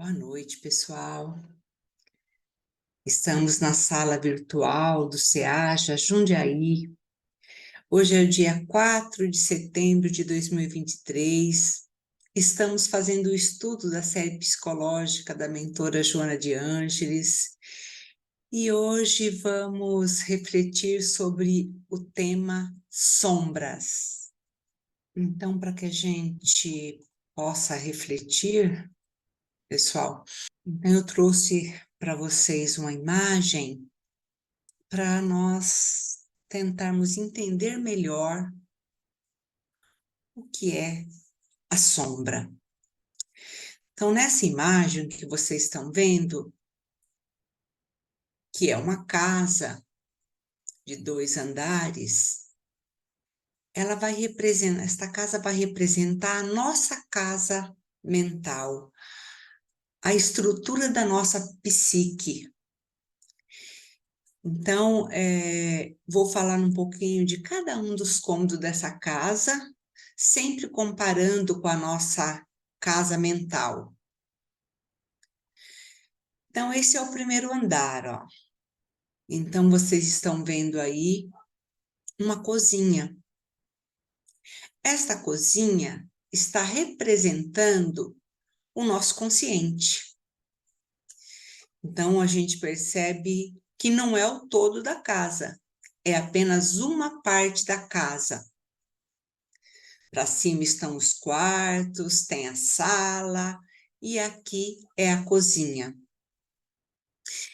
Boa noite, pessoal. Estamos na sala virtual do SEAJA Jundiaí. Hoje é o dia 4 de setembro de 2023. Estamos fazendo o estudo da série psicológica da mentora Joana de Ângeles. E hoje vamos refletir sobre o tema sombras. Então, para que a gente possa refletir, pessoal, então eu trouxe para vocês uma imagem para nós tentarmos entender melhor o que é a sombra. Então, nessa imagem que vocês estão vendo, que é uma casa de 2 andares, esta casa vai representar a nossa casa mental, a estrutura da nossa psique. Então, vou falar um pouquinho de cada um dos cômodos dessa casa, sempre comparando com a nossa casa mental. Então, esse é o primeiro andar, ó. Então, vocês estão vendo aí uma cozinha. Esta cozinha está representando o nosso consciente. Então, a gente percebe que não é o todo da casa, é apenas uma parte da casa. Para cima estão os quartos, tem a sala e aqui é a cozinha.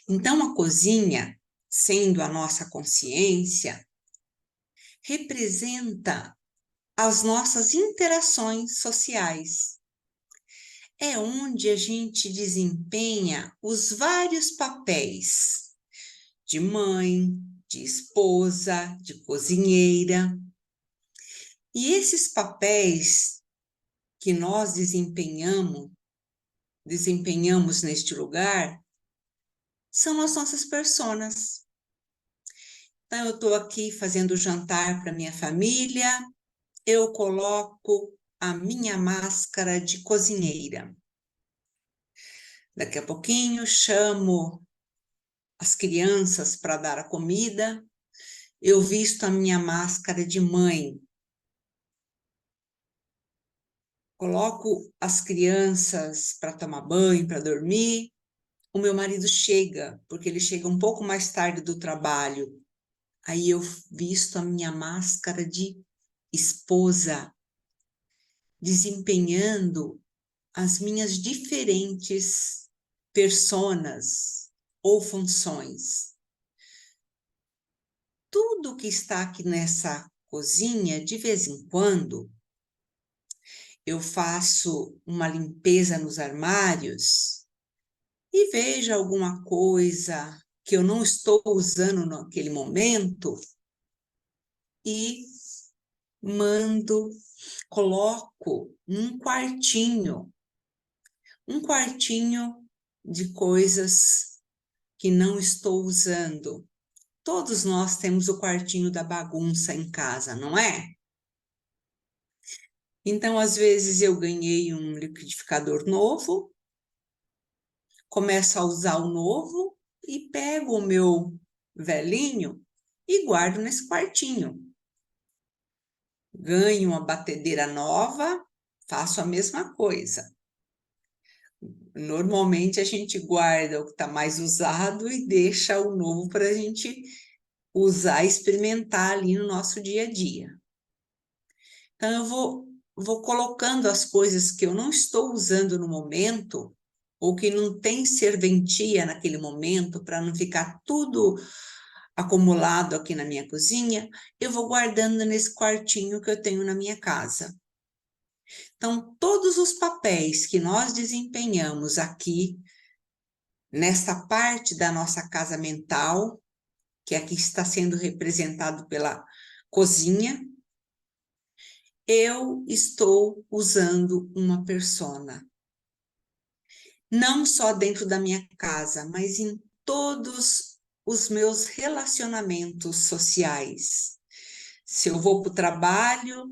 Então, a cozinha, sendo a nossa consciência, representa as nossas interações sociais. É onde a gente desempenha os vários papéis de mãe, de esposa, de cozinheira. E esses papéis que nós desempenhamos neste lugar, são as nossas personas. Então, eu estou aqui fazendo jantar para minha família, eu coloco a minha máscara de cozinheira. Daqui a pouquinho, chamo as crianças para dar a comida, eu visto a minha máscara de mãe. Coloco as crianças para tomar banho, para dormir. O meu marido chega, porque ele chega um pouco mais tarde do trabalho. Aí eu visto a minha máscara de esposa, desempenhando as minhas diferentes personas ou funções. Tudo que está aqui nessa cozinha, de vez em quando, eu faço uma limpeza nos armários e vejo alguma coisa que eu não estou usando naquele momento e coloco um quartinho de coisas que não estou usando. Todos nós temos o quartinho da bagunça em casa, não é? Então, às vezes, eu ganhei um liquidificador novo, começo a usar o novo e pego o meu velhinho e guardo nesse quartinho. Ganho uma batedeira nova, faço a mesma coisa. Normalmente a gente guarda o que está mais usado e deixa o novo para a gente usar e experimentar ali no nosso dia a dia. Então eu vou colocando as coisas que eu não estou usando no momento, ou que não tem serventia naquele momento, para não ficar tudo acumulado aqui na minha cozinha, eu vou guardando nesse quartinho que eu tenho na minha casa. Então, todos os papéis que nós desempenhamos aqui, nesta parte da nossa casa mental, que aqui está sendo representado pela cozinha, eu estou usando uma persona. Não só dentro da minha casa, mas em todos os meus relacionamentos sociais. Se eu vou para o trabalho,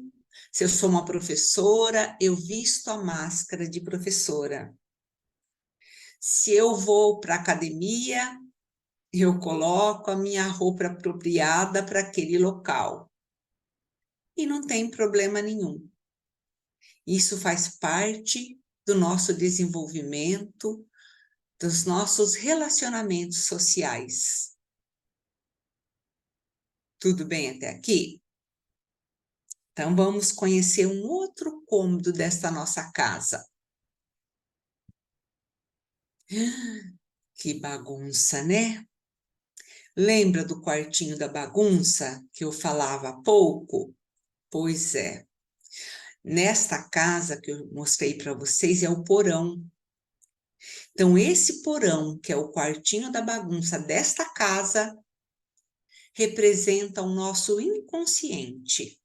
se eu sou uma professora, eu visto a máscara de professora. Se eu vou para a academia, eu coloco a minha roupa apropriada para aquele local. E não tem problema nenhum. Isso faz parte do nosso desenvolvimento, dos nossos relacionamentos sociais. Tudo bem até aqui? Então, vamos conhecer um outro cômodo desta nossa casa. Que bagunça, né? Lembra do quartinho da bagunça que eu falava há pouco? Pois é. Nesta casa que eu mostrei para vocês é o porão. Então, esse porão, que é o quartinho da bagunça desta casa, representa o nosso inconsciente.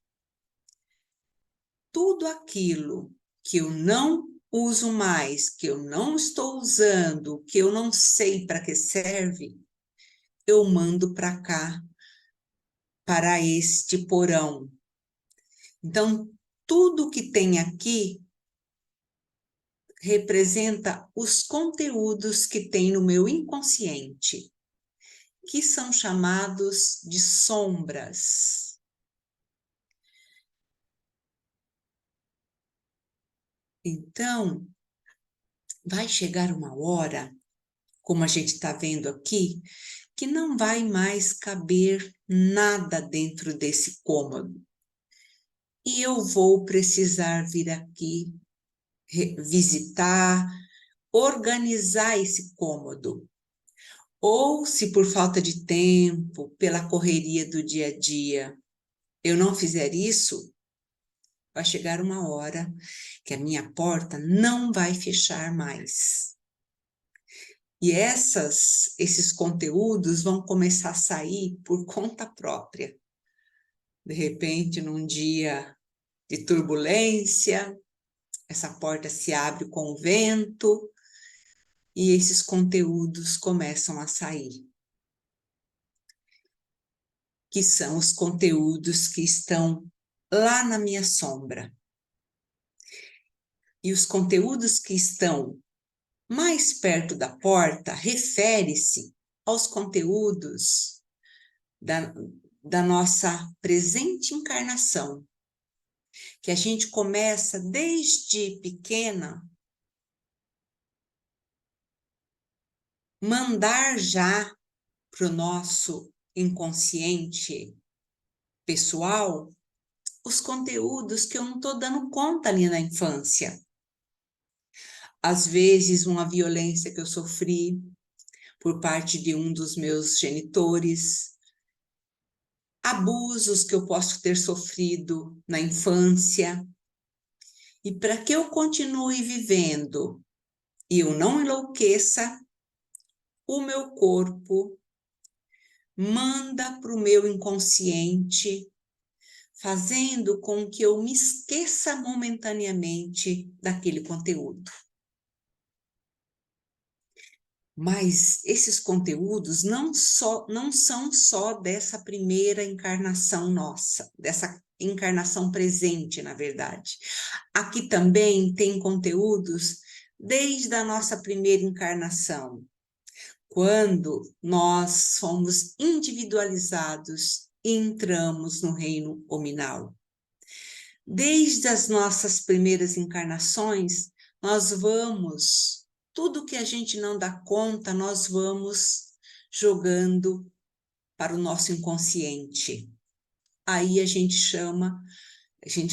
Tudo aquilo que eu não uso mais, que eu não estou usando, que eu não sei para que serve, eu mando para cá, para este porão. Então, tudo que tem aqui representa os conteúdos que tem no meu inconsciente, que são chamados de sombras. Então, vai chegar uma hora, como a gente está vendo aqui, que não vai mais caber nada dentro desse cômodo. E eu vou precisar vir aqui visitar, organizar esse cômodo. Ou se por falta de tempo, pela correria do dia a dia, eu não fizer isso, vai chegar uma hora que a minha porta não vai fechar mais. E esses conteúdos vão começar a sair por conta própria. De repente, num dia de turbulência, essa porta se abre com o vento e esses conteúdos começam a sair. Que são os conteúdos que estão lá na minha sombra. E os conteúdos que estão mais perto da porta refere-se aos conteúdos da nossa presente encarnação, que a gente começa desde pequena, mandar já para o nosso inconsciente pessoal os conteúdos que eu não estou dando conta ali na infância. Às vezes, uma violência que eu sofri por parte de um dos meus genitores, abusos que eu posso ter sofrido na infância. E para que eu continue vivendo e eu não enlouqueça, o meu corpo manda para o meu inconsciente, fazendo com que eu me esqueça momentaneamente daquele conteúdo. Mas esses conteúdos não são só dessa primeira encarnação nossa, dessa encarnação presente, na verdade. Aqui também tem conteúdos desde a nossa primeira encarnação, quando nós fomos individualizados e entramos no reino hominal. Desde as nossas primeiras encarnações, tudo que a gente não dá conta, nós vamos jogando para o nosso inconsciente. Aí a gente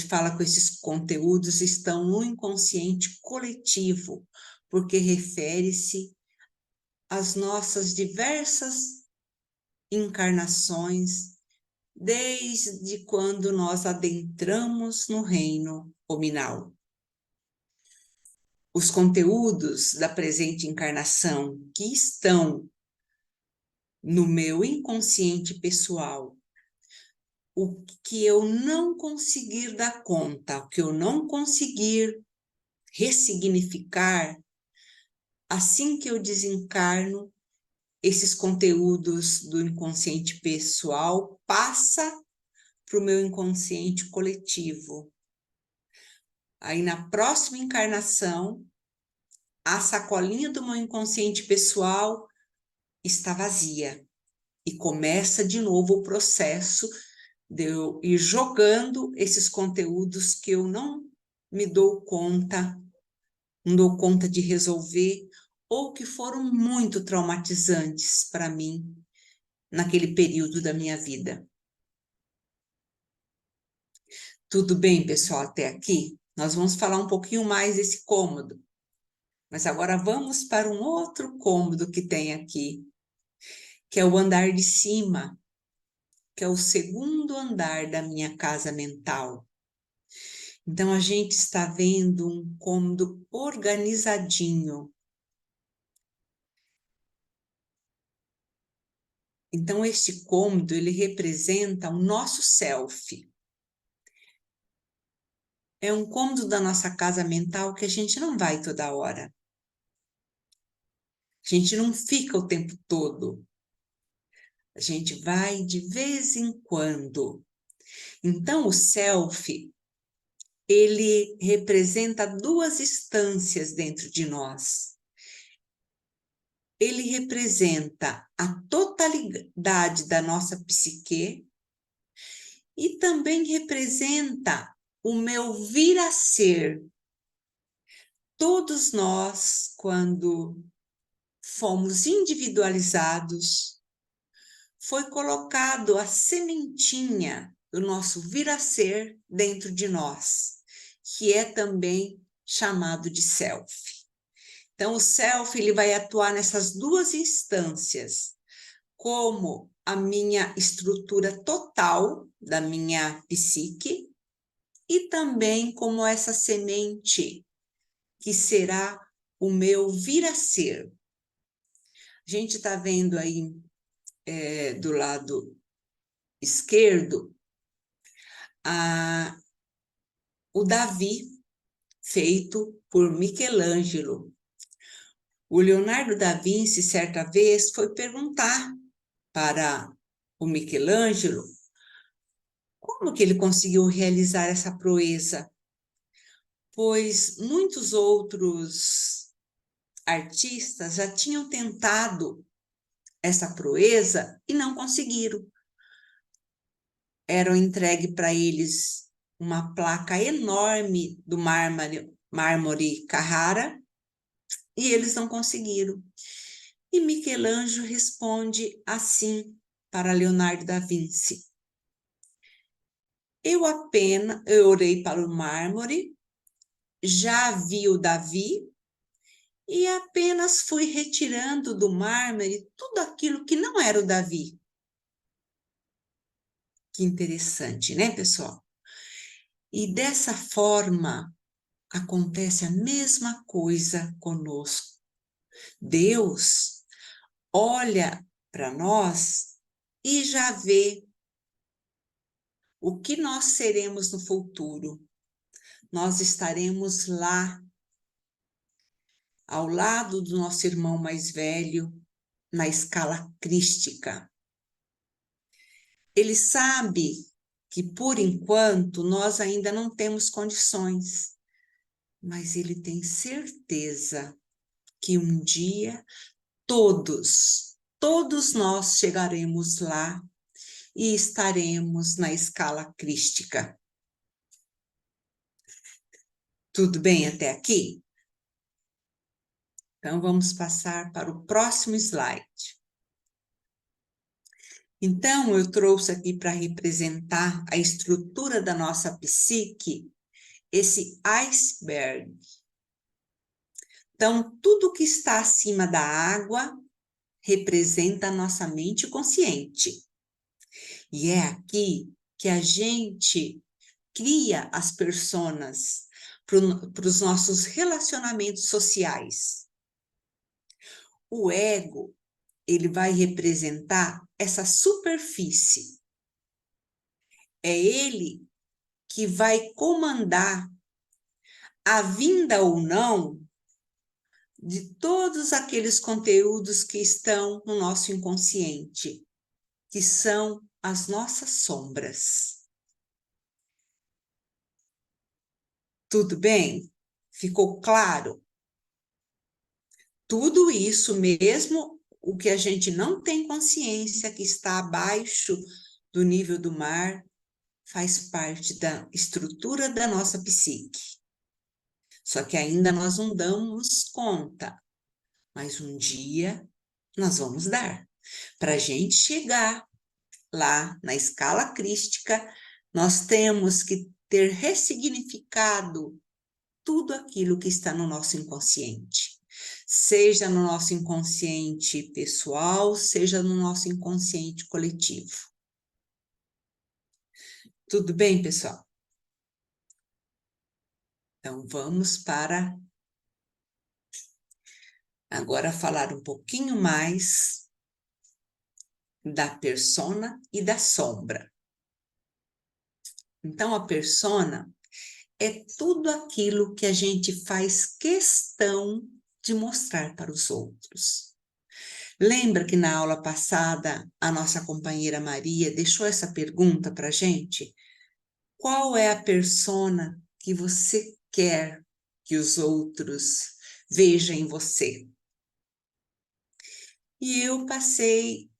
fala com esses conteúdos, estão no inconsciente coletivo, porque refere-se às nossas diversas encarnações, desde quando nós adentramos no reino hominal. Os conteúdos da presente encarnação que estão no meu inconsciente pessoal, o que eu não conseguir dar conta, o que eu não conseguir ressignificar, assim que eu desencarno, esses conteúdos do inconsciente pessoal passa para o meu inconsciente coletivo. Aí na próxima encarnação, a sacolinha do meu inconsciente pessoal está vazia. E começa de novo o processo de eu ir jogando esses conteúdos que eu não me dou conta, não dou conta de resolver, ou que foram muito traumatizantes para mim naquele período da minha vida. Tudo bem, pessoal, até aqui? Nós vamos falar um pouquinho mais desse cômodo. Mas agora vamos para um outro cômodo que tem aqui, que é o andar de cima, que é o segundo andar da minha casa mental. Então, a gente está vendo um cômodo organizadinho. Então, este cômodo, ele representa o nosso self. É um cômodo da nossa casa mental que a gente não vai toda hora. A gente não fica o tempo todo. A gente vai de vez em quando. Então, o self, ele representa duas instâncias dentro de nós. Ele representa a totalidade da nossa psique e também representa o meu vir a ser. Todos nós, quando fomos individualizados, foi colocado a sementinha do nosso vir a ser dentro de nós, que é também chamado de self. Então, o self ele vai atuar nessas duas instâncias, como a minha estrutura total da minha psique e também como essa semente que será o meu vir a ser. A gente está vendo aí do lado esquerdo o Davi, feito por Michelangelo. O Leonardo da Vinci, certa vez, foi perguntar para o Michelangelo como que ele conseguiu realizar essa proeza, pois muitos outros artistas já tinham tentado essa proeza e não conseguiram. Eram entregue para eles uma placa enorme do mármore Carrara e eles não conseguiram. E Michelangelo responde assim para Leonardo da Vinci: eu orei para o mármore, já vi o Davi e apenas fui retirando do mármore tudo aquilo que não era o Davi. Que interessante, né, pessoal? E dessa forma acontece a mesma coisa conosco. Deus olha para nós e já vê o que nós seremos no futuro. Nós estaremos lá, ao lado do nosso irmão mais velho, na escala crística. Ele sabe que, por enquanto, nós ainda não temos condições, mas ele tem certeza que um dia todos nós chegaremos lá e estaremos na escala crística. Tudo bem até aqui? Então, vamos passar para o próximo slide. Então, eu trouxe aqui para representar a estrutura da nossa psique, esse iceberg. Então, tudo que está acima da água representa a nossa mente consciente. E é aqui que a gente cria as personas para os nossos relacionamentos sociais. O ego, ele vai representar essa superfície. É ele que vai comandar a vinda ou não de todos aqueles conteúdos que estão no nosso inconsciente, que são as nossas sombras. Tudo bem? Ficou claro? Tudo isso, mesmo o que a gente não tem consciência, que está abaixo do nível do mar, faz parte da estrutura da nossa psique. Só que ainda nós não damos conta, mas um dia nós vamos dar. Para a gente chegar lá na escala crística, nós temos que ter ressignificado tudo aquilo que está no nosso inconsciente. Seja no nosso inconsciente pessoal, seja no nosso inconsciente coletivo. Tudo bem, pessoal? Então, vamos para agora falar um pouquinho mais da persona e da sombra. Então, a persona é tudo aquilo que a gente faz questão de mostrar para os outros. Lembra que na aula passada a nossa companheira Maria deixou essa pergunta para a gente? Qual é a persona que você quer que os outros vejam em você? E eu passei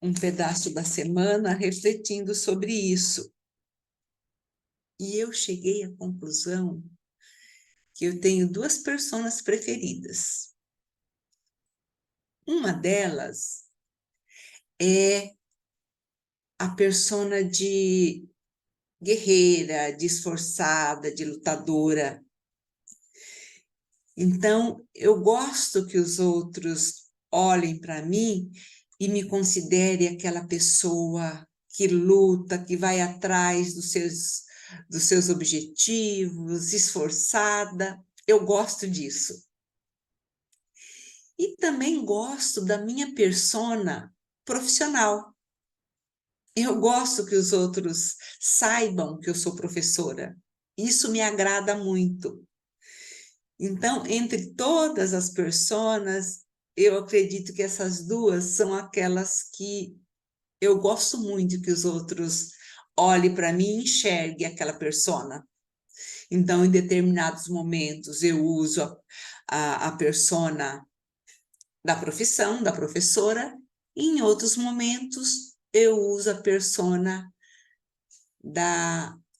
um pedaço da semana refletindo sobre isso. E eu cheguei à conclusão que eu tenho duas personas preferidas. Uma delas é a persona de guerreira, de esforçada, de lutadora. Então, eu gosto que os outros olhem para mim e me considerem aquela pessoa que luta, que vai atrás dos seus objetivos, esforçada. Eu gosto disso. E também gosto da minha persona profissional. Eu gosto que os outros saibam que eu sou professora. Isso me agrada muito. Então, entre todas as personas, eu acredito que essas duas são aquelas que eu gosto muito que os outros olhem para mim e enxerguem aquela persona. Então, em determinados momentos, eu uso a persona da profissão, da professora, e em outros momentos, eu uso a persona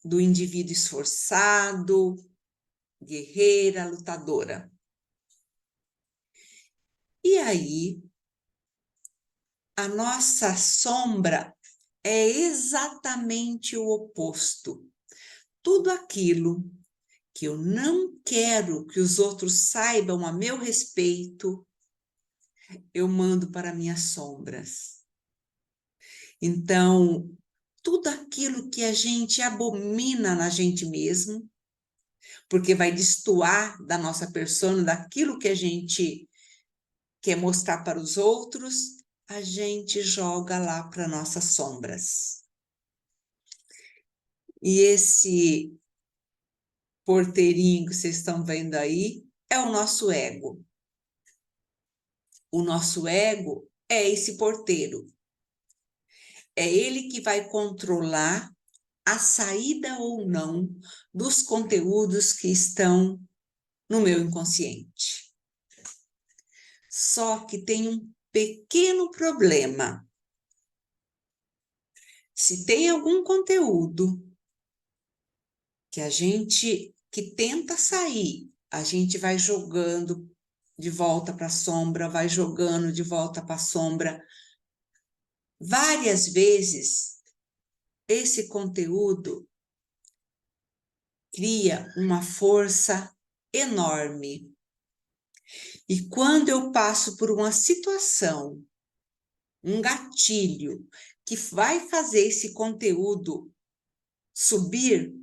do indivíduo esforçado, guerreira, lutadora. E aí, a nossa sombra é exatamente o oposto. Tudo aquilo que eu não quero que os outros saibam a meu respeito, eu mando para minhas sombras. Então, tudo aquilo que a gente abomina na gente mesmo, porque vai destoar da nossa persona, daquilo que a gente quer mostrar para os outros, a gente joga lá para nossas sombras. E esse porteirinho que vocês estão vendo aí é o nosso ego. O nosso ego é esse porteiro. É ele que vai controlar a saída ou não dos conteúdos que estão no meu inconsciente. Só que tem um pequeno problema. Se tem algum conteúdo que tenta sair, a gente vai jogando de volta para a sombra, vai jogando de volta para a sombra. Várias vezes, esse conteúdo cria uma força enorme. E quando eu passo por uma situação, um gatilho, que vai fazer esse conteúdo subir,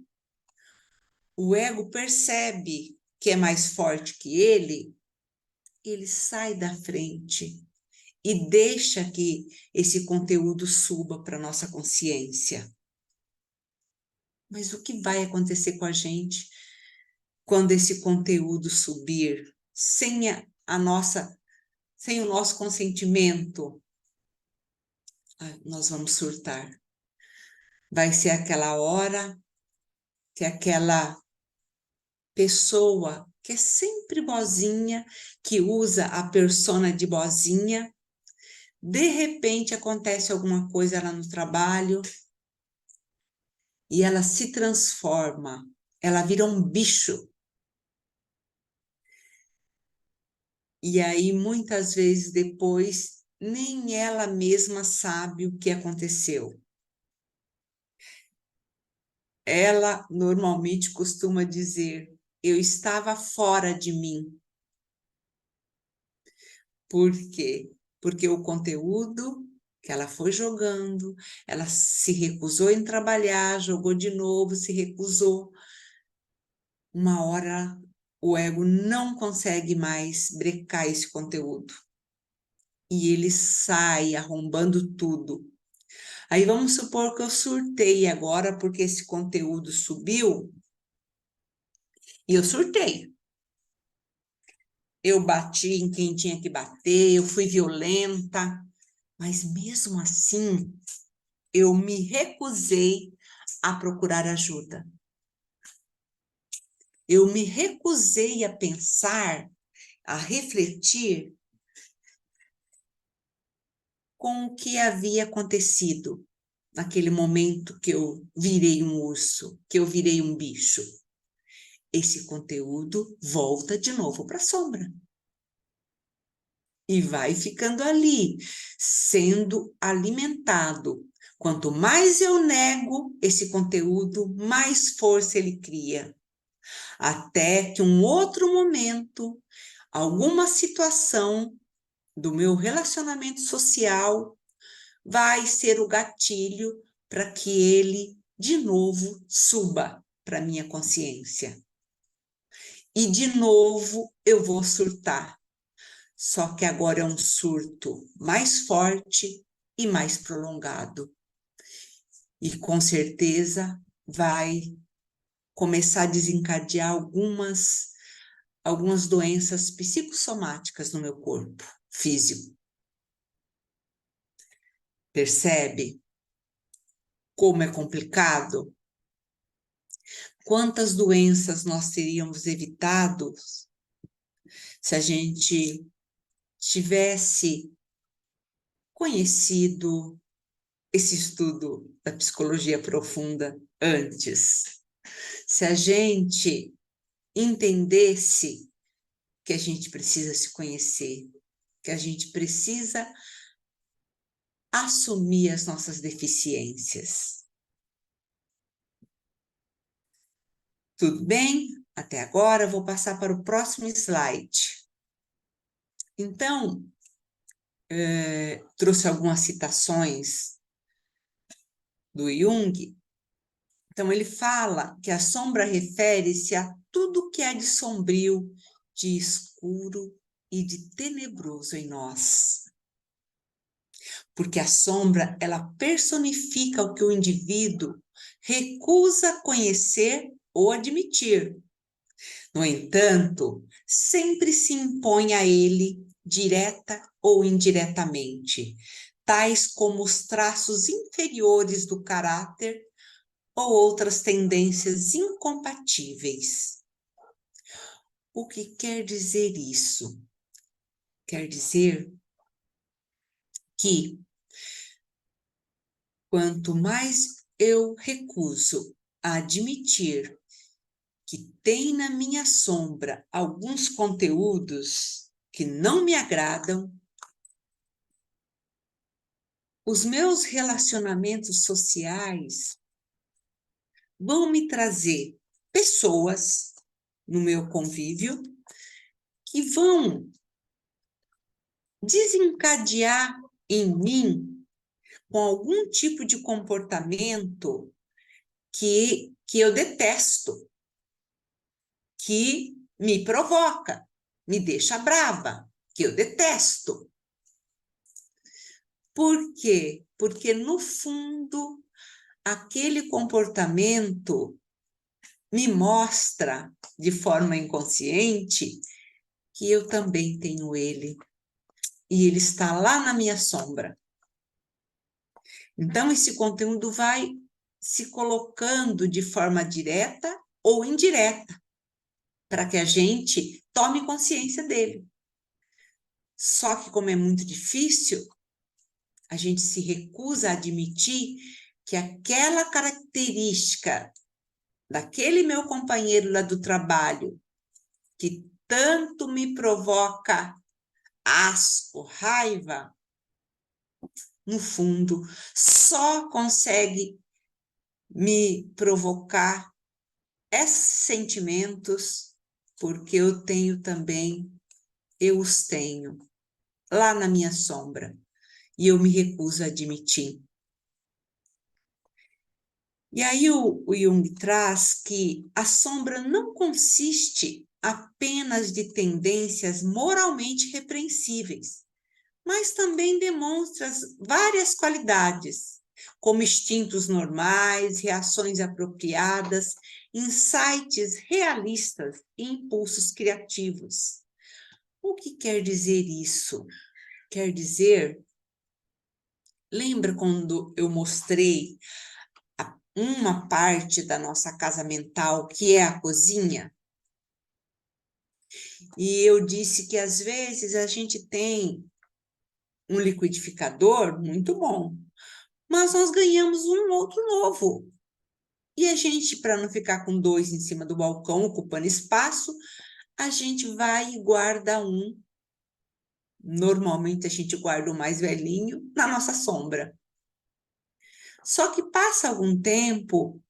o ego percebe que é mais forte que ele sai da frente e deixa que esse conteúdo suba para a nossa consciência. Mas o que vai acontecer com a gente quando esse conteúdo subir sem sem o nosso consentimento? Nós vamos surtar. Vai ser aquela hora que aquela pessoa que é sempre boazinha, que usa a persona de boazinha. De repente acontece alguma coisa lá no trabalho e ela se transforma, ela vira um bicho. E aí, muitas vezes depois, nem ela mesma sabe o que aconteceu. Ela normalmente costuma dizer: eu estava fora de mim. Por quê? Porque o conteúdo que ela foi jogando, ela se recusou em trabalhar, jogou de novo, se recusou. Uma hora o ego não consegue mais brecar esse conteúdo. E ele sai arrombando tudo. Aí vamos supor que eu surtei agora porque esse conteúdo subiu e eu surtei. Eu bati em quem tinha que bater, eu fui violenta, mas mesmo assim eu me recusei a procurar ajuda. Eu me recusei a pensar, a refletir com o que havia acontecido naquele momento que eu virei um urso, que eu virei um bicho. Esse conteúdo volta de novo para a sombra. E vai ficando ali, sendo alimentado. Quanto mais eu nego esse conteúdo, mais força ele cria. Até que um outro momento, alguma situação do meu relacionamento social vai ser o gatilho para que ele de novo suba para minha consciência. E de novo eu vou surtar. Só que agora é um surto mais forte e mais prolongado. E com certeza vai começar a desencadear algumas doenças psicossomáticas no meu corpo físico. Percebe como é complicado? Quantas doenças nós teríamos evitado se a gente tivesse conhecido esse estudo da psicologia profunda antes? Se a gente entendesse que a gente precisa se conhecer, que a gente precisa assumir as nossas deficiências. Tudo bem? Até agora, vou passar para o próximo slide. Então, trouxe algumas citações do Jung. Então, ele fala que a sombra refere-se a tudo que há de sombrio, de escuro e de tenebroso em nós. Porque a sombra, ela personifica o que o indivíduo recusa conhecer ou admitir. No entanto, sempre se impõe a ele, direta ou indiretamente, tais como os traços inferiores do caráter ou outras tendências incompatíveis. O que quer dizer isso? Quer dizer que quanto mais eu recuso a admitir que tem na minha sombra alguns conteúdos que não me agradam, os meus relacionamentos sociais vão me trazer pessoas no meu convívio que vão desencadear em mim com algum tipo de comportamento que eu detesto, que me provoca, me deixa brava, que eu detesto. Por quê? Porque, no fundo, aquele comportamento me mostra, de forma inconsciente, que eu também tenho ele. E ele está lá na minha sombra. Então, esse conteúdo vai se colocando de forma direta ou indireta. para que a gente tome consciência dele. Só que, como é muito difícil, a gente se recusa a admitir que aquela característica daquele meu companheiro lá do trabalho, que tanto me provoca asco, raiva, no fundo, só consegue me provocar esses sentimentos porque eu tenho também, eu os tenho lá na minha sombra e eu me recuso a admitir. E aí o Jung traz que a sombra não consiste apenas de tendências moralmente repreensíveis, mas também demonstra várias qualidades, como instintos normais, reações apropriadas, insights realistas e impulsos criativos. O que quer dizer isso? Quer dizer, lembra quando eu mostrei uma parte da nossa casa mental, que é a cozinha? E eu disse que às vezes a gente tem um liquidificador muito bom, mas nós ganhamos um outro novo. E a gente, para não ficar com dois em cima do balcão, ocupando espaço, a gente vai e guarda um. Normalmente a gente guarda o mais velhinho na nossa sombra. Só que passa algum tempo,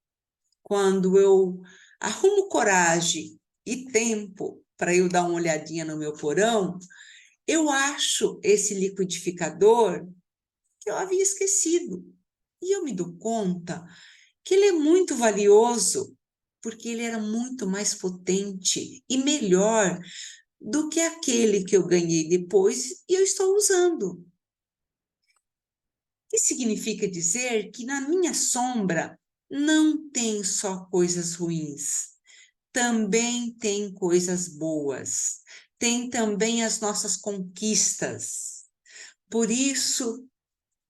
quando eu arrumo coragem e tempo para eu dar uma olhadinha no meu porão, eu acho esse liquidificador que eu havia esquecido. E eu me dou conta que ele é muito valioso, porque ele era muito mais potente e melhor do que aquele que eu ganhei depois e eu estou usando. Que significa dizer que na minha sombra não tem só coisas ruins, também tem coisas boas, tem também as nossas conquistas. Por isso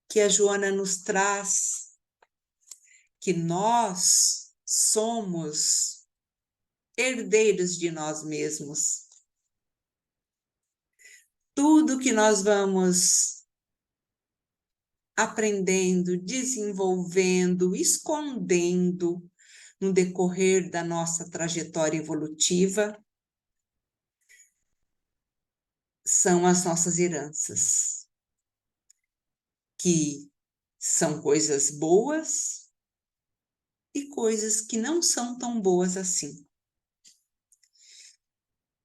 que a Joana nos traz que nós somos herdeiros de nós mesmos. Tudo que nós vamos aprendendo, desenvolvendo, escondendo no decorrer da nossa trajetória evolutiva são as nossas heranças, que são coisas boas e coisas que não são tão boas assim.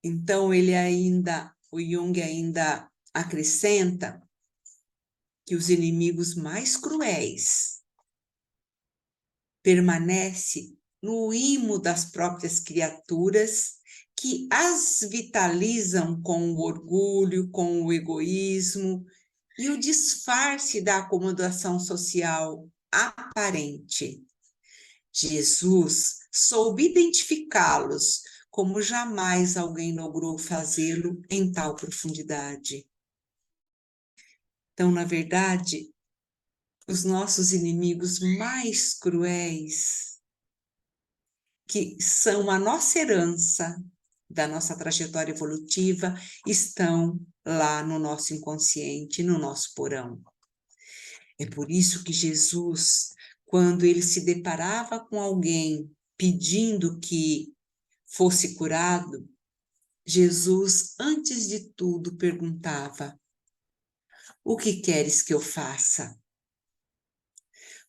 Então, o Jung ainda acrescenta que os inimigos mais cruéis permanecem no imo das próprias criaturas que as vitalizam com o orgulho, com o egoísmo e o disfarce da acomodação social aparente. Jesus soube identificá-los como jamais alguém logrou fazê-lo em tal profundidade. Então, na verdade, os nossos inimigos mais cruéis, que são a nossa herança da nossa trajetória evolutiva, estão lá no nosso inconsciente, no nosso porão. É por isso que Jesus, quando ele se deparava com alguém pedindo que fosse curado, Jesus, antes de tudo, perguntava: o que queres que eu faça?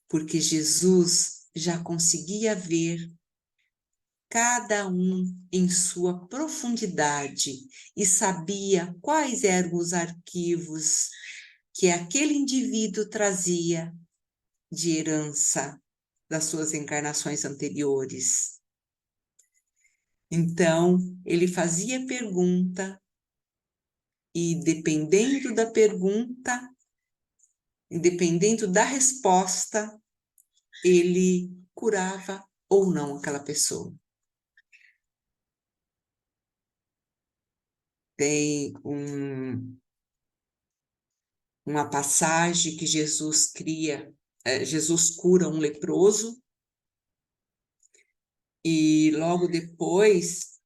Porque Jesus já conseguia ver cada um em sua profundidade e sabia quais eram os arquivos que aquele indivíduo trazia de herança das suas encarnações anteriores. Então, ele fazia pergunta e, dependendo da pergunta, e dependendo da resposta, ele curava ou não aquela pessoa. Tem uma passagem que Jesus cura um leproso e logo depois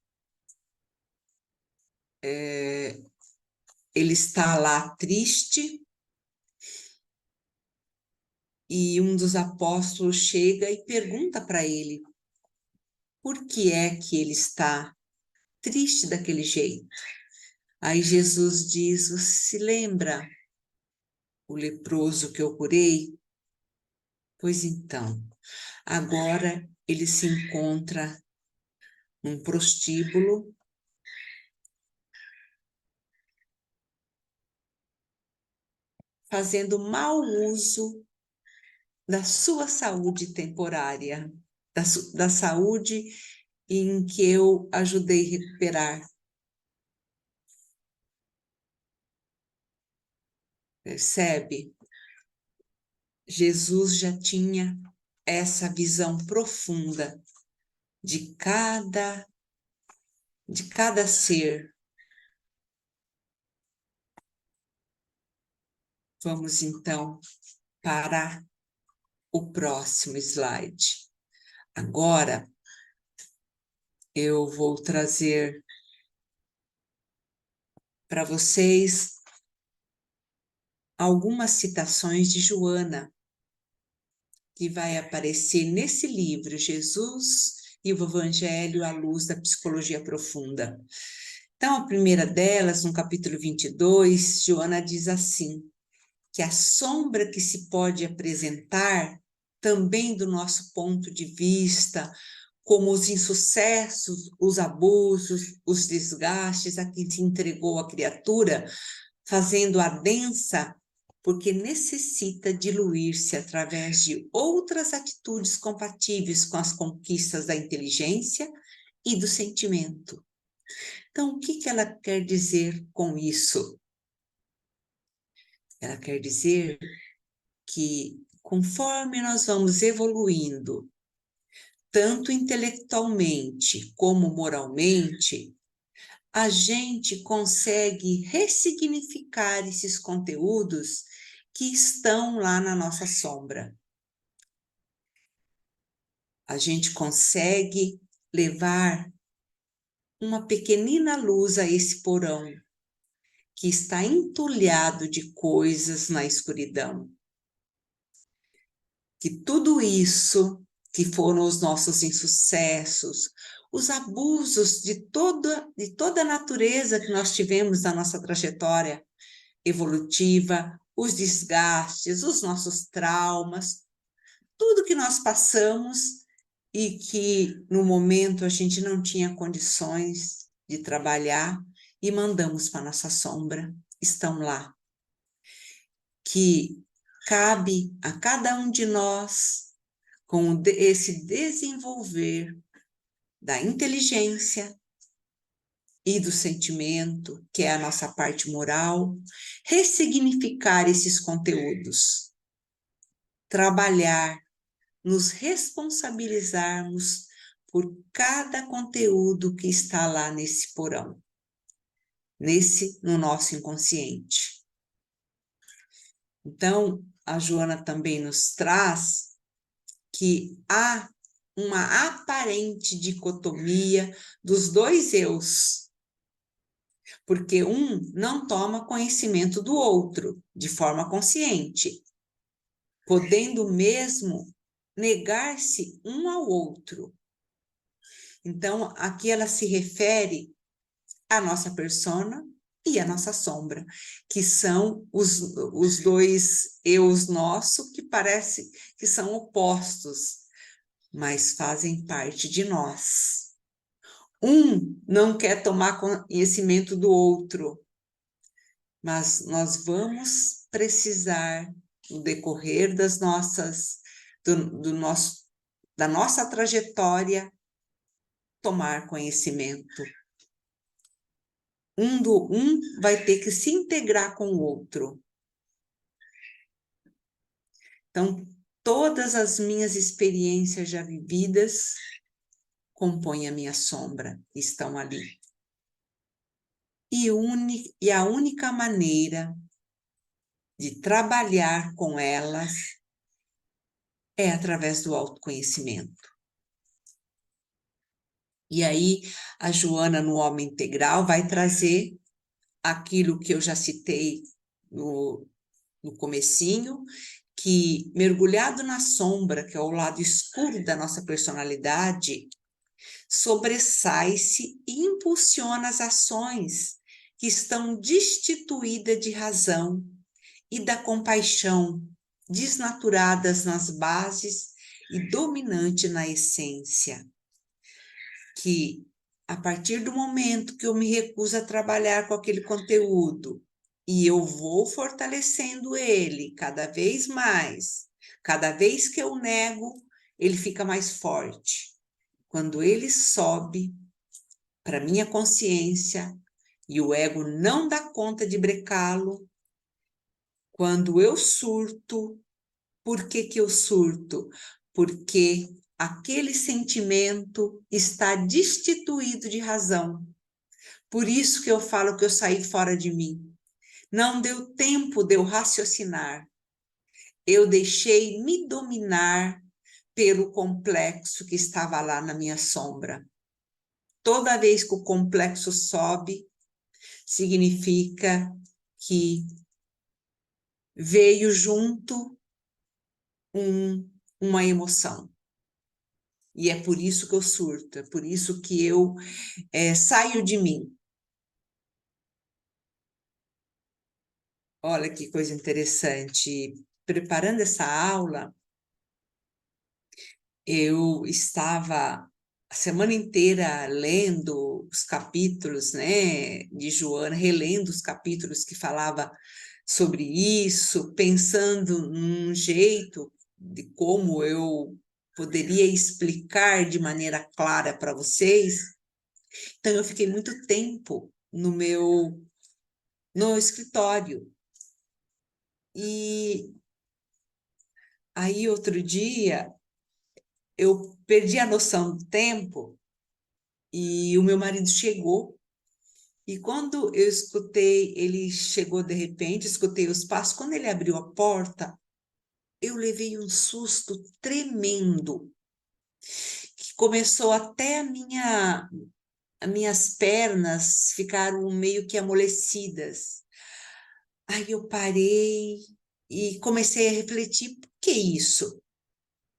ele está lá triste, e um dos apóstolos chega e pergunta para ele por que é que ele está triste daquele jeito. Aí Jesus diz: você se lembra o leproso que eu curei? Pois então, agora ele se encontra num prostíbulo, fazendo mau uso da sua saúde temporária, da saúde em que eu ajudei a recuperar. Percebe? Jesus já tinha essa visão profunda de cada ser. Vamos então para o próximo slide. Agora eu vou trazer para vocês algumas citações de Joana, que vai aparecer nesse livro, Jesus e o Evangelho à Luz da Psicologia Profunda. Então, a primeira delas, no capítulo 22, Joana diz assim: que a sombra que se pode apresentar, também do nosso ponto de vista, como os insucessos, os abusos, os desgastes a que se entregou a criatura, fazendo a densa, porque necessita diluir-se através de outras atitudes compatíveis com as conquistas da inteligência e do sentimento. Então, o que ela quer dizer com isso? Ela quer dizer que, conforme nós vamos evoluindo, tanto intelectualmente como moralmente, a gente consegue ressignificar esses conteúdos que estão lá na nossa sombra. A gente consegue levar uma pequenina luz a esse porão que está entulhado de coisas na escuridão. Que tudo isso que foram os nossos insucessos, os abusos de toda a natureza que nós tivemos na nossa trajetória evolutiva, os desgastes, os nossos traumas, tudo que nós passamos e que no momento a gente não tinha condições de trabalhar e mandamos para nossa sombra, estão lá. Que cabe a cada um de nós, com esse desenvolver da inteligência e do sentimento, que é a nossa parte moral, ressignificar esses conteúdos, trabalhar, nos responsabilizarmos por cada conteúdo que está lá nesse porão, no nosso inconsciente. Então, a Joana também nos traz que há uma aparente dicotomia dos dois eus, porque um não toma conhecimento do outro de forma consciente, podendo mesmo negar-se um ao outro. Então, aqui ela se refere à nossa persona e à nossa sombra, que são os dois eus nossos que parece que são opostos, mas fazem parte de nós. Um não quer tomar conhecimento do outro, mas nós vamos precisar, no decorrer da nossa trajetória, tomar conhecimento. Um vai ter que se integrar com o outro. Então, todas as minhas experiências já vividas compõem a minha sombra, estão ali. E a única maneira de trabalhar com elas é através do autoconhecimento. E aí, a Joana, no Homem Integral, vai trazer aquilo que eu já citei no comecinho, que mergulhado na sombra, que é o lado escuro da nossa personalidade, sobressai-se e impulsiona as ações que estão destituídas de razão e da compaixão, desnaturadas nas bases e dominante na essência. Que a partir do momento que eu me recuso a trabalhar com aquele conteúdo e eu vou fortalecendo ele cada vez mais, cada vez que eu nego, ele fica mais forte. Quando ele sobe para minha consciência e o ego não dá conta de brecá-lo, quando eu surto, por que que eu surto? Porque aquele sentimento está destituído de razão. Por isso que eu falo que eu saí fora de mim. Não deu tempo de eu raciocinar. Eu deixei me dominar pelo complexo que estava lá na minha sombra. Toda vez que o complexo sobe, significa que veio junto uma emoção. E é por isso que eu surto, é por isso que eu saio de mim. Olha que coisa interessante. Preparando essa aula, eu estava a semana inteira lendo os capítulos, né, de Joana, relendo os capítulos que falava sobre isso, pensando num jeito de como eu poderia explicar de maneira clara para vocês. Então, eu fiquei muito tempo no escritório. E aí, outro dia, eu perdi a noção do tempo e o meu marido chegou. E quando eu escutei, ele chegou de repente, escutei os passos. Quando ele abriu a porta, eu levei um susto tremendo, que começou até as minhas pernas ficaram meio que amolecidas. Aí eu parei e comecei a refletir, por que isso?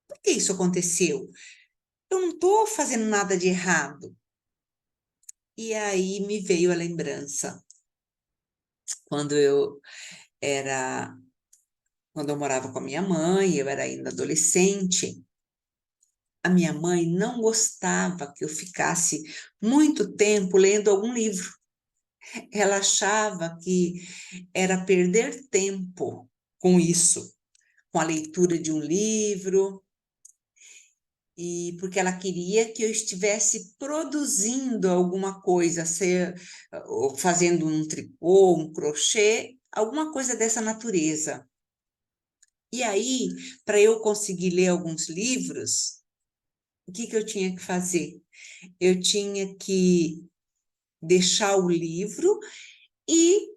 Por que isso aconteceu? Eu não estou fazendo nada de errado. E aí me veio a lembrança, quando eu era, quando eu morava com a minha mãe, eu era ainda adolescente, a minha mãe não gostava que eu ficasse muito tempo lendo algum livro. Ela achava que era perder tempo com isso, com a leitura de um livro, e porque ela queria que eu estivesse produzindo alguma coisa, ou fazendo um tricô, um crochê, alguma coisa dessa natureza. E aí, para eu conseguir ler alguns livros, o que eu tinha que fazer? Eu tinha que deixar o livro e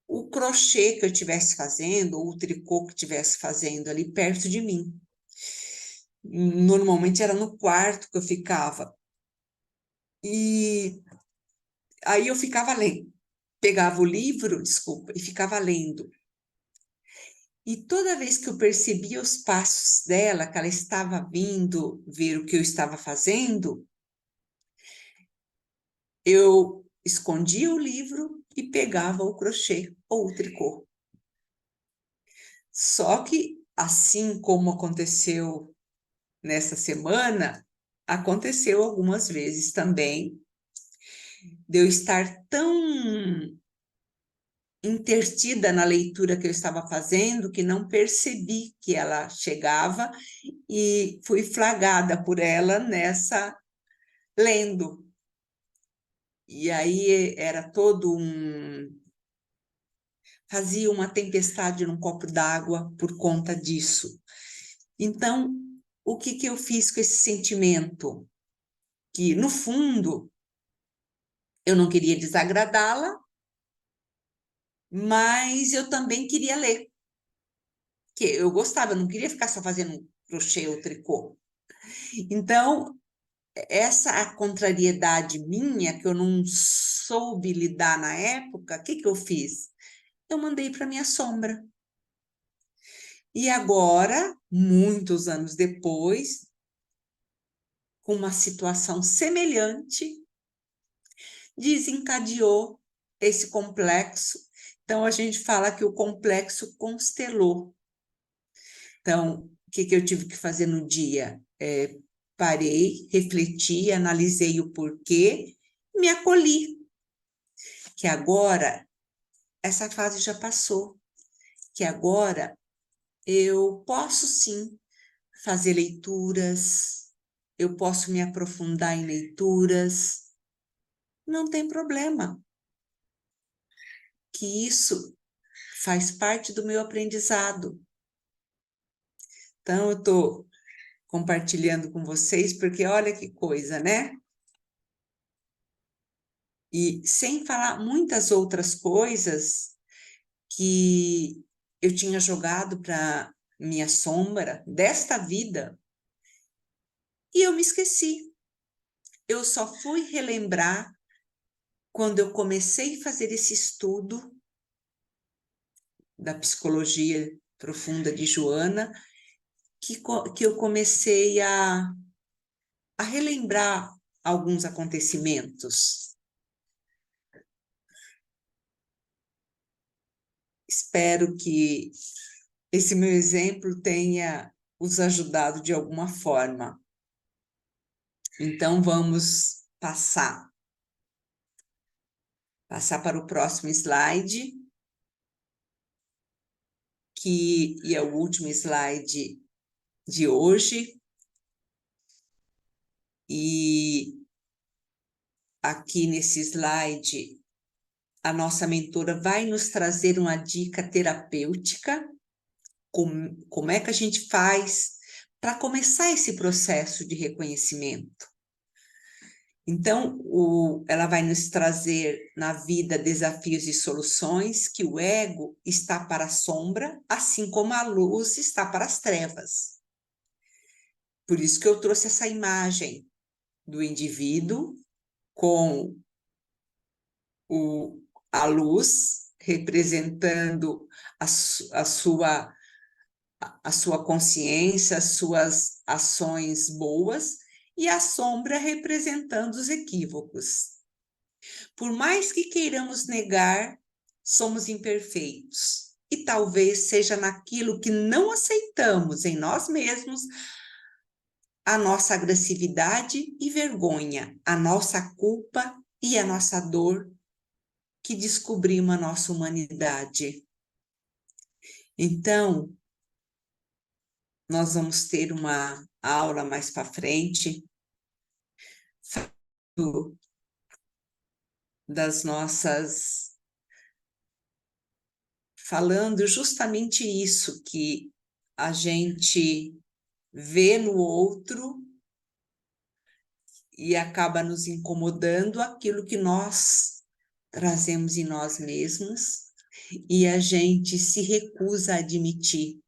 o crochê que eu estivesse fazendo, ou o tricô que eu estivesse fazendo ali perto de mim. Normalmente era no quarto que eu ficava. E aí eu ficava lendo. Pegava o livro, desculpa, e ficava lendo. E toda vez que eu percebia os passos dela, que ela estava vindo ver o que eu estava fazendo, eu escondia o livro e pegava o crochê ou o tricô. Só que, assim como aconteceu nessa semana, aconteceu algumas vezes também de eu estar tão intertida na leitura que eu estava fazendo que não percebi que ela chegava e fui flagrada por ela nessa lendo. E aí era todo fazia uma tempestade num copo d'água por conta disso. Então, o que eu fiz com esse sentimento? Que, no fundo, eu não queria desagradá-la, mas eu também queria ler. Que eu gostava, eu não queria ficar só fazendo crochê ou tricô. Então, essa contrariedade minha, que eu não soube lidar na época, o que que eu fiz? Eu mandei para minha sombra. E agora, muitos anos depois, com uma situação semelhante, desencadeou esse complexo. Então, a gente fala que o complexo constelou. Então, o que que eu tive que fazer no dia? Parei, refleti, analisei o porquê, me acolhi. Que agora, essa fase já passou. Que agora eu posso sim fazer leituras, eu posso me aprofundar em leituras, não tem problema. Que isso faz parte do meu aprendizado. Então, eu estou compartilhando com vocês, porque olha que coisa, né? E sem falar muitas outras coisas que eu tinha jogado para minha sombra desta vida e eu me esqueci. Eu só fui relembrar quando eu comecei a fazer esse estudo da psicologia profunda de Joana, que eu comecei a relembrar alguns acontecimentos. Espero que esse meu exemplo tenha os ajudado de alguma forma. Então, vamos passar para o próximo slide, que é o último slide de hoje. E aqui nesse slide, a nossa mentora vai nos trazer uma dica terapêutica, como é que a gente faz para começar esse processo de reconhecimento. Então, ela vai nos trazer na vida desafios e soluções, que o ego está para a sombra, assim como a luz está para as trevas. Por isso que eu trouxe essa imagem do indivíduo com a luz representando a sua consciência, as suas ações boas, e a sombra representando os equívocos. Por mais que queiramos negar, somos imperfeitos. E talvez seja naquilo que não aceitamos em nós mesmos a nossa agressividade e vergonha, a nossa culpa e a nossa dor, que descobrimos a nossa humanidade. Então, nós vamos ter uma aula mais para frente das nossas, falando justamente isso, que a gente vê no outro e acaba nos incomodando aquilo que nós trazemos em nós mesmos e a gente se recusa a admitir.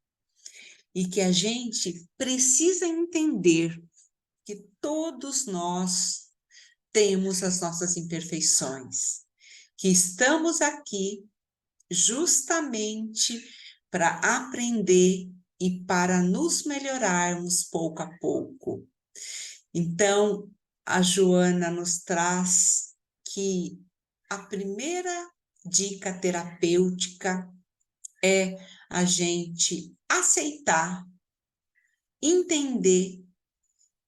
E que a gente precisa entender que todos nós temos as nossas imperfeições, que estamos aqui justamente para aprender e para nos melhorarmos pouco a pouco. Então, a Joana nos traz que a primeira dica terapêutica é a gente aceitar, entender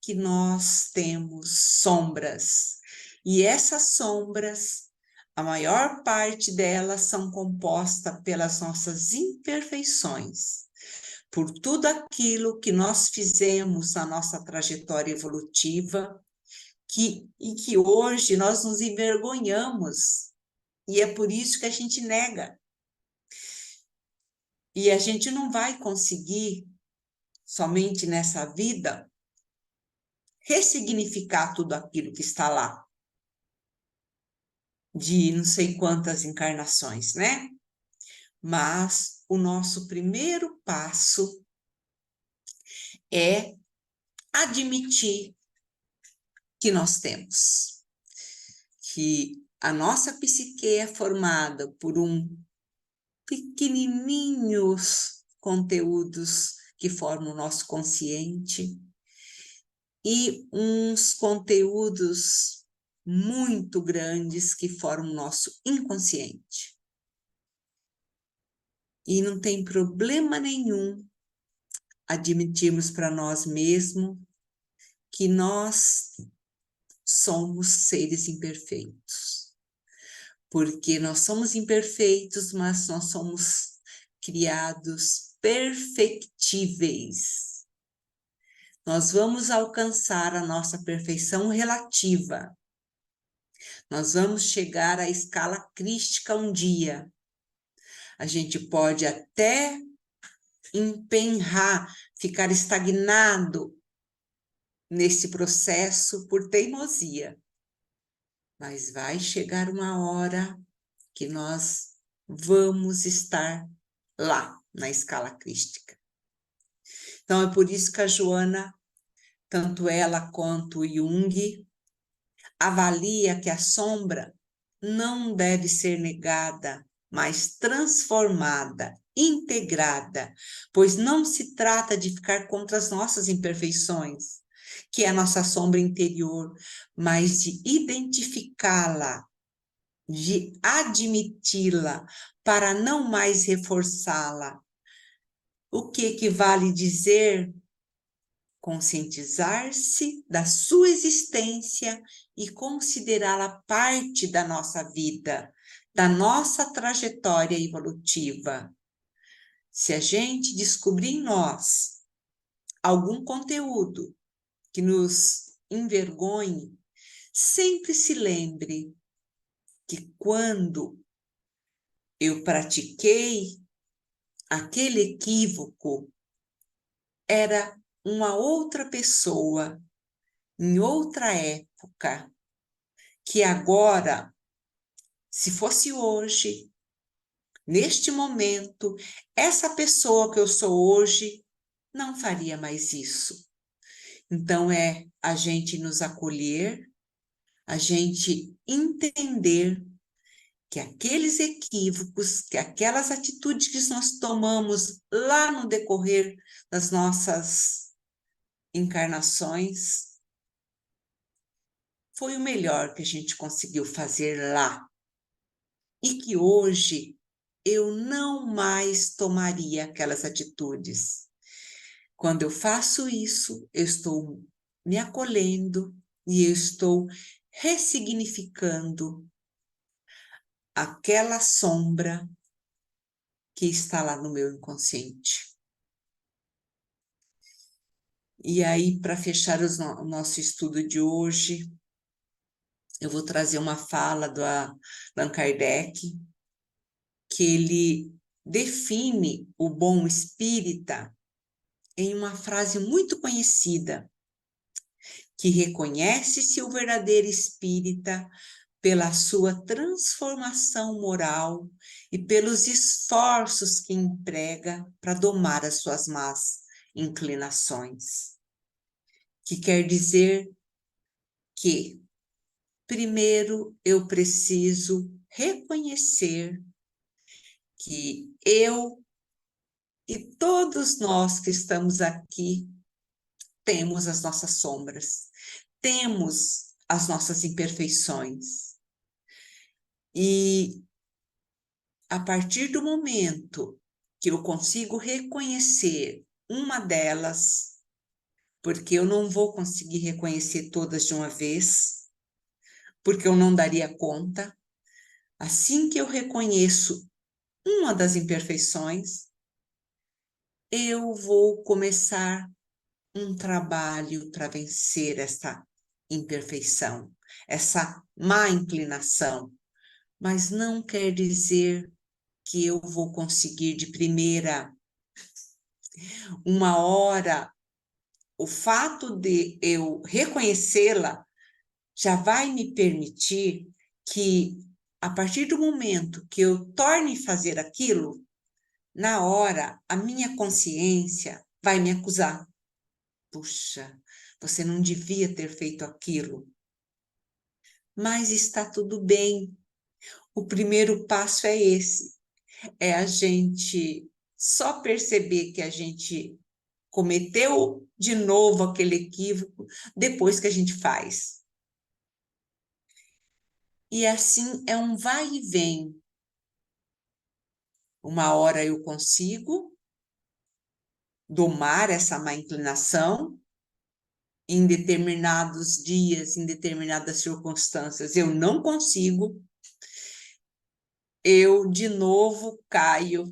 que nós temos sombras. E essas sombras, a maior parte delas são compostas pelas nossas imperfeições, por tudo aquilo que nós fizemos na nossa trajetória evolutiva, e que hoje nós nos envergonhamos, e é por isso que a gente nega. E a gente não vai conseguir, somente nessa vida, ressignificar tudo aquilo que está lá, de não sei quantas encarnações, né? Mas o nosso primeiro passo é admitir que nós temos. Que a nossa psique é formada por pequenininhos conteúdos que formam o nosso consciente e uns conteúdos muito grandes que formam o nosso inconsciente. E não tem problema nenhum admitirmos para nós mesmos que nós somos seres imperfeitos. Porque nós somos imperfeitos, mas nós somos criados perfectíveis. Nós vamos alcançar a nossa perfeição relativa. Nós vamos chegar à escala crística um dia. A gente pode até empenhar, ficar estagnado nesse processo por teimosia. Mas vai chegar uma hora que nós vamos estar lá, na escala crística. Então, é por isso que a Joana, tanto ela quanto o Jung, avalia que a sombra não deve ser negada, mas transformada, integrada, pois não se trata de ficar contra as nossas imperfeições, que é a nossa sombra interior, mas de identificá-la, de admiti-la, para não mais reforçá-la. O que equivale dizer conscientizar-se da sua existência e considerá-la parte da nossa vida, da nossa trajetória evolutiva. Se a gente descobrir em nós algum conteúdo que nos envergonhe, sempre se lembre que quando eu pratiquei aquele equívoco, era uma outra pessoa, em outra época, que agora, se fosse hoje, neste momento, essa pessoa que eu sou hoje não faria mais isso. Então, é a gente nos acolher, a gente entender que aqueles equívocos, que aquelas atitudes que nós tomamos lá no decorrer das nossas encarnações, foi o melhor que a gente conseguiu fazer lá. E que hoje eu não mais tomaria aquelas atitudes. Quando eu faço isso, eu estou me acolhendo e eu estou ressignificando aquela sombra que está lá no meu inconsciente. E aí, para fechar o nosso estudo de hoje, eu vou trazer uma fala do Allan Kardec, que ele define o bom espírita em uma frase muito conhecida, que reconhece-se o verdadeiro espírita pela sua transformação moral e pelos esforços que emprega para domar as suas más inclinações. Que quer dizer que, primeiro, eu preciso reconhecer que eu e todos nós que estamos aqui temos as nossas sombras, temos as nossas imperfeições. E a partir do momento que eu consigo reconhecer uma delas, porque eu não vou conseguir reconhecer todas de uma vez, porque eu não daria conta, assim que eu reconheço uma das imperfeições, eu vou começar um trabalho para vencer essa imperfeição, essa má inclinação. Mas não quer dizer que eu vou conseguir de primeira. Uma hora, o fato de eu reconhecê-la já vai me permitir que, a partir do momento que eu torne fazer aquilo, na hora, a minha consciência vai me acusar. Puxa, você não devia ter feito aquilo. Mas está tudo bem. O primeiro passo é esse, é a gente só perceber que a gente cometeu de novo aquele equívoco depois que a gente faz. E assim é um vai e vem. Uma hora eu consigo domar essa má inclinação, em determinados dias, em determinadas circunstâncias, eu não consigo, eu de novo caio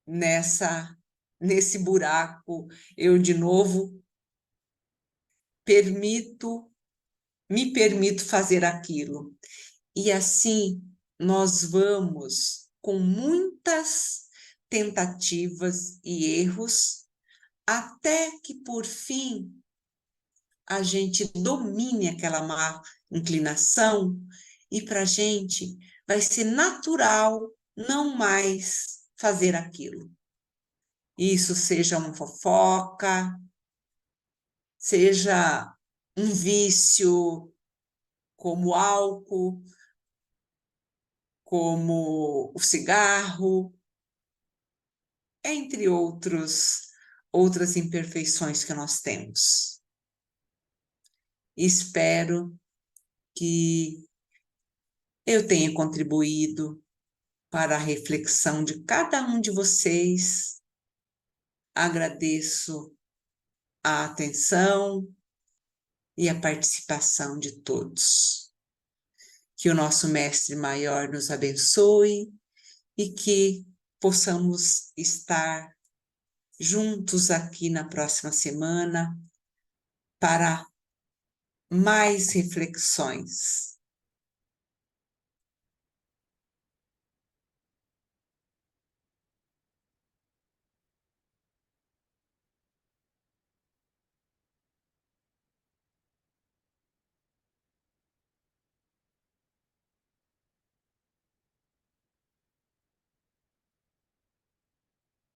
nesse buraco, eu de novo me permito fazer aquilo. E assim nós vamos com muitas tentativas e erros, até que por fim a gente domine aquela má inclinação e para a gente vai ser natural não mais fazer aquilo. Isso seja uma fofoca, seja um vício como álcool, como o cigarro, entre outras imperfeições que nós temos. Espero que eu tenha contribuído para a reflexão de cada um de vocês. Agradeço a atenção e a participação de todos. Que o nosso Mestre Maior nos abençoe e que possamos estar juntos aqui na próxima semana para mais reflexões.